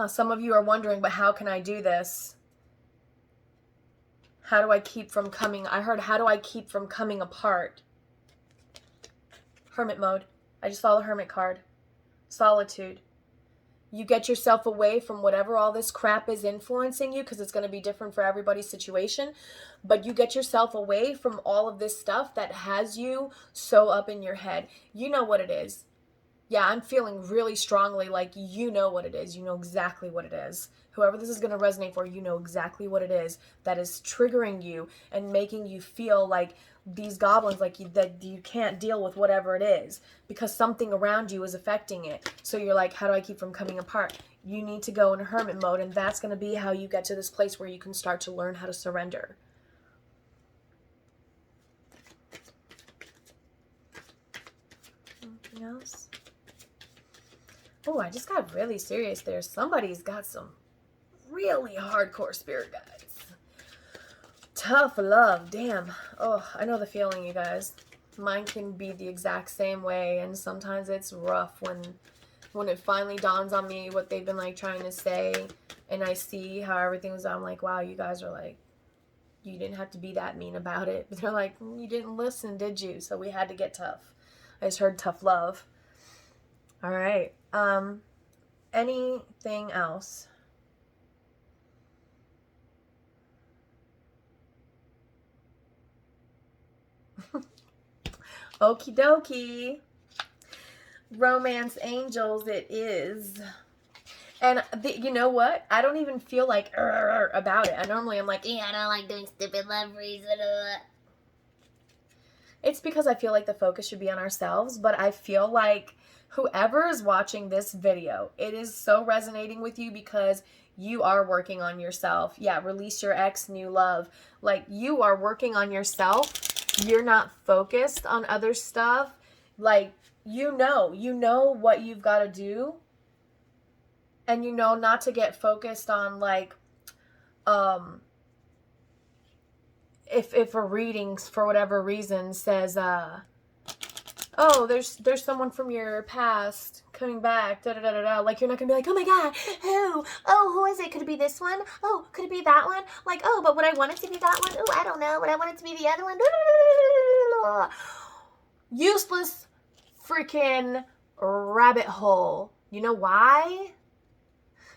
Some of you are wondering, but how can I do this? How do I keep from coming? I heard, how do I keep from coming apart? Hermit mode. I just saw the Hermit card. Solitude. You get yourself away from whatever all this crap is influencing you, because it's going to be different for everybody's situation. But you get yourself away from all of this stuff that has you so up in your head. You know what it is. Yeah, I'm feeling really strongly like you know what it is. You know exactly what it is. Whoever this is going to resonate for, you know exactly what it is that is triggering you and making you feel like these goblins, like that you can't deal with whatever it is because something around you is affecting it. So you're like, how do I keep from coming apart? You need to go in hermit mode, and that's going to be how you get to this place where you can start to learn how to surrender. Anything else? Oh, I just got really serious there. Somebody's got some really hardcore spirit guides. Tough love, damn. Oh, I know the feeling, you guys. Mine can be the exact same way, and sometimes it's rough when it finally dawns on me what they've been like trying to say, and I see how everything was. I'm like, wow, you guys are like, you didn't have to be that mean about it. But they're like, you didn't listen, did you? So we had to get tough. I just heard tough love. All right. Anything else? Okie dokie. Romance angels it is. And you know what? I don't even feel like about it. I'm like, yeah, I don't like doing stupid love reads. It's because I feel like the focus should be on ourselves, but I feel like whoever is watching this video, it is so resonating with you because you are working on yourself. Yeah, release your ex, new love. Like, you are working on yourself. You're not focused on other stuff. Like, you know what you've got to do. And you know not to get focused on, like, if a reading for whatever reason says, oh, there's someone from your past coming back, da da da da da. Like, you're not gonna be like, oh my god, who? Oh, who is it? Could it be this one? Oh, could it be that one? Like, oh, but would I want it to be that one? Oh, I don't know. Would I want it to be the other one? Useless freaking rabbit hole. You know why?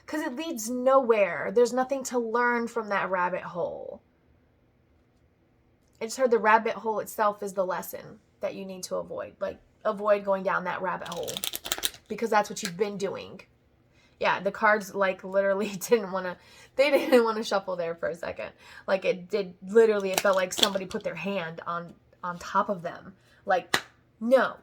Because it leads nowhere. There's nothing to learn from that rabbit hole. I just heard the rabbit hole itself is the lesson that you need to avoid. Like, avoid going down that rabbit hole because that's what you've been doing. Yeah, the cards, like, literally didn't want to shuffle there for a second. Like, it did, literally, it felt like somebody put their hand on top of them. Like, no.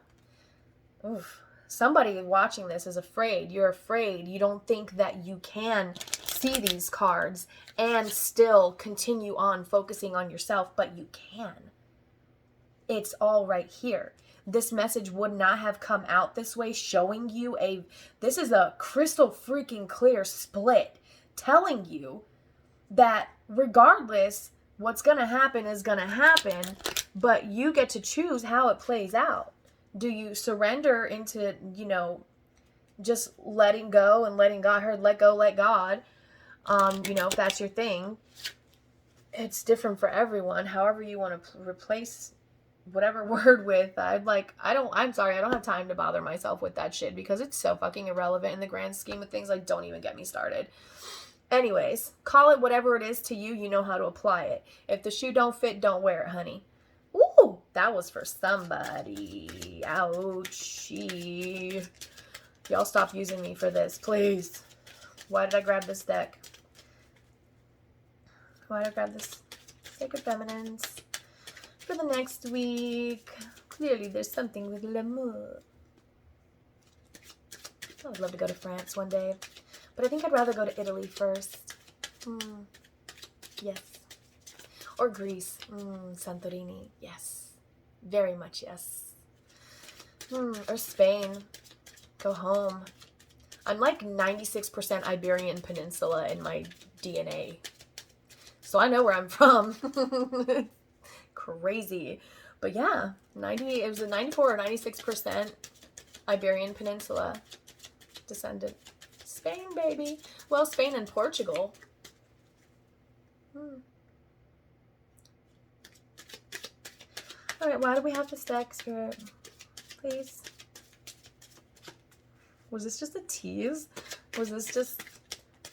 Oof. Somebody watching this is afraid. You're afraid. You don't think that you can see these cards and still continue on focusing on yourself, but you can. It's all right here. This message would not have come out this way, showing you this is a crystal freaking clear split, telling you that regardless, what's going to happen is going to happen, but you get to choose how it plays out. Do you surrender into, just letting go and letting God, let go, let God, if that's your thing. It's different for everyone. However you want to replace whatever word with, I'm sorry, I don't have time to bother myself with that shit because it's so fucking irrelevant in the grand scheme of things. Like, don't even get me started. Anyways, call it whatever it is to you. You know how to apply it. If the shoe don't fit, don't wear it, honey. Ooh, that was for somebody. Ouchie. Y'all stop using me for this, please. Why did I grab this deck? Why did I grab this? Sacred Feminines. For the next week. Clearly there's something with l'amour. I would love to go to France one day. But I think I'd rather go to Italy first. Yes. Or Greece. Santorini. Yes. Very much yes. Or Spain. Go home. I'm like 96% Iberian Peninsula in my DNA. So I know where I'm from. Crazy. But yeah, it was a 94 or 96% Iberian Peninsula descendant. Spain, baby. Well, Spain and Portugal. All right, why do we have this deck, Spirit? Please. Was this just a tease? Was this just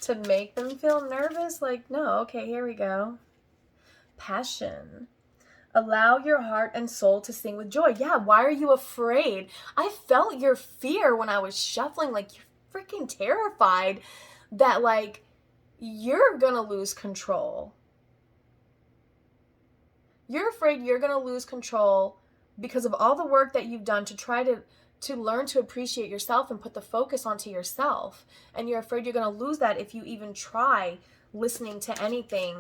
to make them feel nervous? Like, no, okay, here we go. Passion. Allow your heart and soul to sing with joy. Yeah, why are you afraid? I felt your fear when I was shuffling. Like, you're freaking terrified that, like, you're gonna lose control. You're afraid you're gonna lose control because of all the work that you've done to try to learn to appreciate yourself and put the focus onto yourself. And you're afraid you're gonna lose that if you even try listening to anything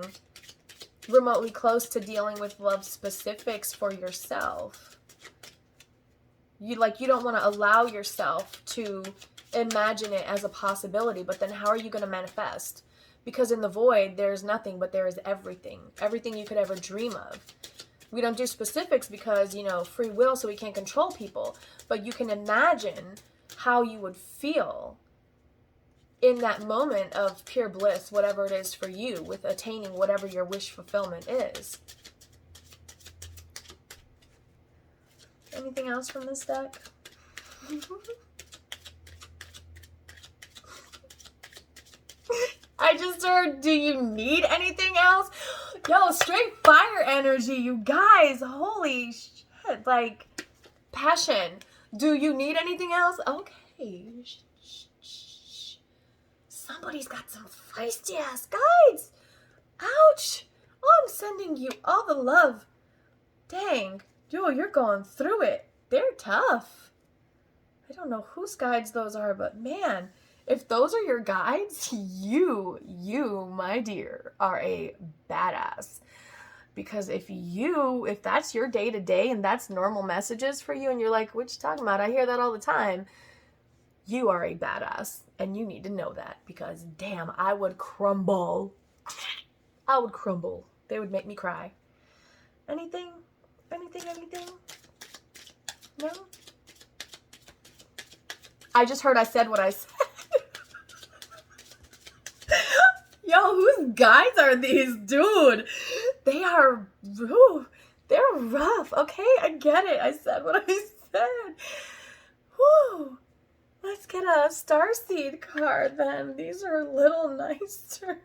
remotely close to dealing with love specifics for yourself. You don't want to allow yourself to imagine it as a possibility, but then how are you going to manifest? Because in the void, there's nothing, but there is everything. Everything you could ever dream of. We don't do specifics because, free will, so we can't control people. But you can imagine how you would feel in that moment of pure bliss, whatever it is for you, with attaining whatever your wish fulfillment is. Anything else from this deck? I just heard, do you need anything else? Yo, straight fire energy, you guys. Holy shit. Like, passion. Do you need anything else? Okay. Somebody's got some feisty ass guides. Ouch. Oh, I'm sending you all the love. Dang. Yo, you're going through it. They're tough. I don't know whose guides those are, but man, if those are your guides, you, my dear, are a badass. Because if that's your day to day and that's normal messages for you and you're like, what you talking about? I hear that all the time. You are a badass, and you need to know that, because damn, I would crumble. I would crumble. They would make me cry. Anything? No? I just heard I said what I said. Yo, whose guides are these, dude? They are, they're rough. Okay, I get it. I said what I said. Whew. Let's get a starseed card then. These are a little nicer.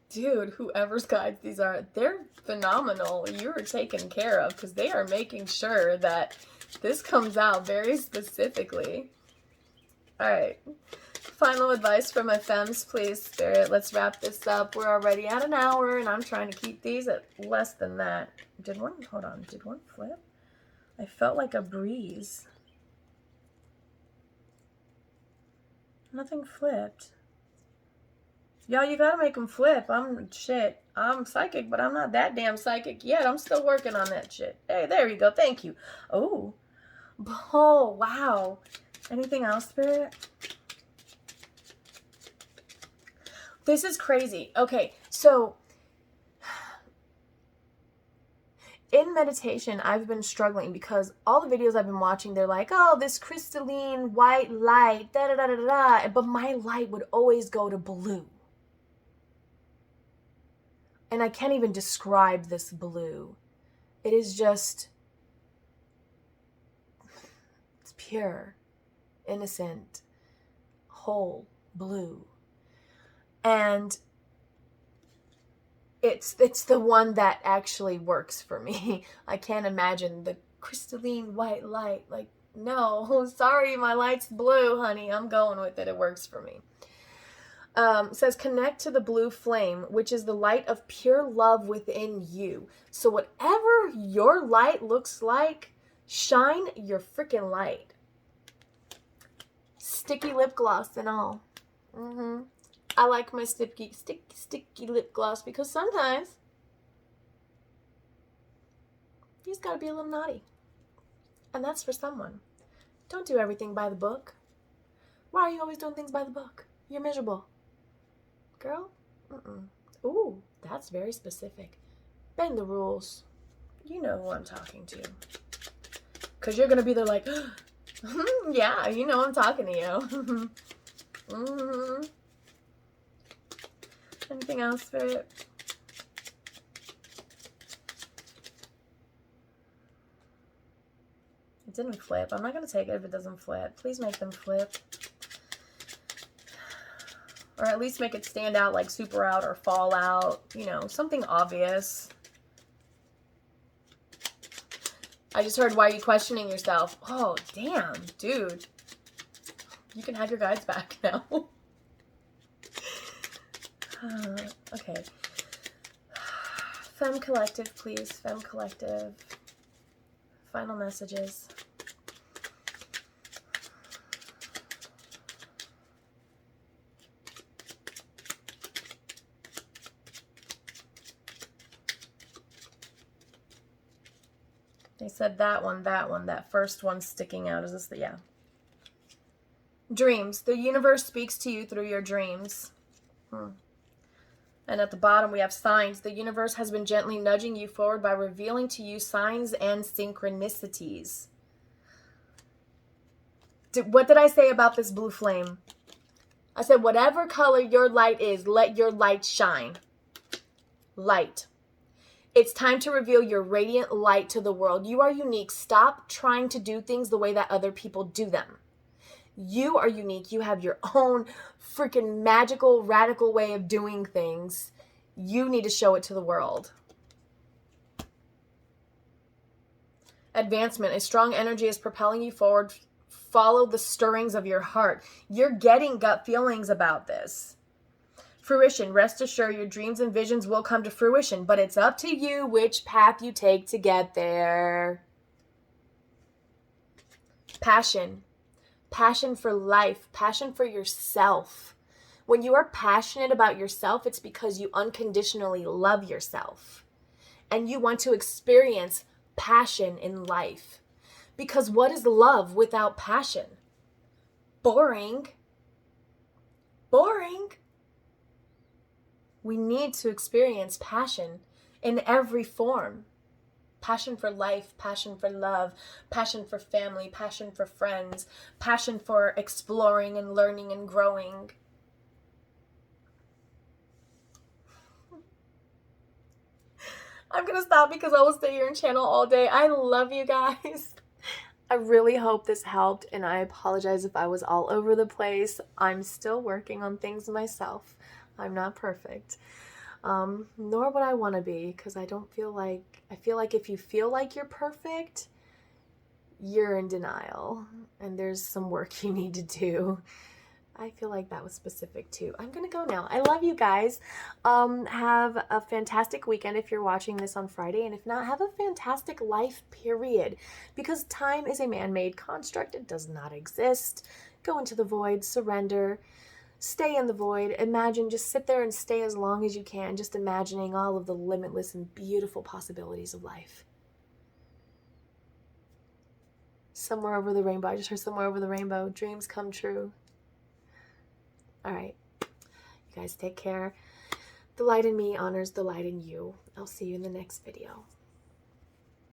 Dude, whoever's guides these are, they're phenomenal. You're taken care of because they are making sure that this comes out very specifically. All right. Final advice for my femmes, please, Spirit. Let's wrap this up. We're already at an hour, and I'm trying to keep these at less than that. Did one flip? I felt like a breeze. Nothing flipped. Y'all, you gotta make them flip. I'm psychic, but I'm not that damn psychic yet. I'm still working on that shit. Hey, there you go. Thank you. Oh, wow. Anything else, Spirit? This is crazy. Okay, so in meditation, I've been struggling because all the videos I've been watching, they're like, oh, this crystalline white light, da-da-da-da-da, but my light would always go to blue. And I can't even describe this blue. It is just, it's pure, innocent, whole blue. And it's the one that actually works for me. I can't imagine the crystalline white light. Like, no, sorry, my light's blue, honey. I'm going with it. It works for me. It says, connect to the blue flame, which is the light of pure love within you. So whatever your light looks like, shine your freaking light. Sticky lip gloss and all. I like my sticky lip gloss because sometimes you just gotta be a little naughty. And that's for someone. Don't do everything by the book. Why are you always doing things by the book? You're miserable. Girl? Ooh, that's very specific. Bend the rules. You know who I'm talking to. Because you're going to be there like, yeah, you know I'm talking to you. Anything else, Spirit? It didn't flip. I'm not going to take it if it doesn't flip. Please make them flip. Or at least make it stand out like super out or fall out. You know, something obvious. I just heard, why are you questioning yourself? Oh, damn, dude. You can have your guides back now. Okay. Femme Collective, please. Femme Collective. Final messages. They said that one, that first one sticking out. Is this the, yeah. Dreams. The universe speaks to you through your dreams. And at the bottom we have signs. The universe has been gently nudging you forward by revealing to you signs and synchronicities. What did I say about this blue flame? I said, whatever color your light is, let your light shine. Light. It's time to reveal your radiant light to the world. You are unique. Stop trying to do things the way that other people do them. You are unique. You have your own freaking magical, radical way of doing things. You need to show it to the world. Advancement. A strong energy is propelling you forward. Follow the stirrings of your heart. You're getting gut feelings about this. Fruition. Rest assured your dreams and visions will come to fruition, but it's up to you which path you take to get there. Passion. Passion for life. Passion for yourself. When you are passionate about yourself, it's because you unconditionally love yourself. And you want to experience passion in life. Because what is love without passion? Boring. Boring. We need to experience passion in every form. Passion for life, passion for love, passion for family, passion for friends, passion for exploring and learning and growing. I'm going to stop because I will stay here and channel all day. I love you guys. I really hope this helped, and I apologize if I was all over the place. I'm still working on things myself. I'm not perfect. Nor would I want to be, because I feel like if you feel like you're perfect, you're in denial, and there's some work you need to do. I feel like that was specific too. I'm gonna go now. I love you guys. Have a fantastic weekend if you're watching this on Friday, and if not, have a fantastic life, period. Because time is a man-made construct. It does not exist. Go into the void, surrender. Stay in the void. Imagine, just sit there and stay as long as you can, just imagining all of the limitless and beautiful possibilities of life. Somewhere over the rainbow. I just heard somewhere over the rainbow. Dreams come true. All right. You guys take care. The light in me honors the light in you. I'll see you in the next video.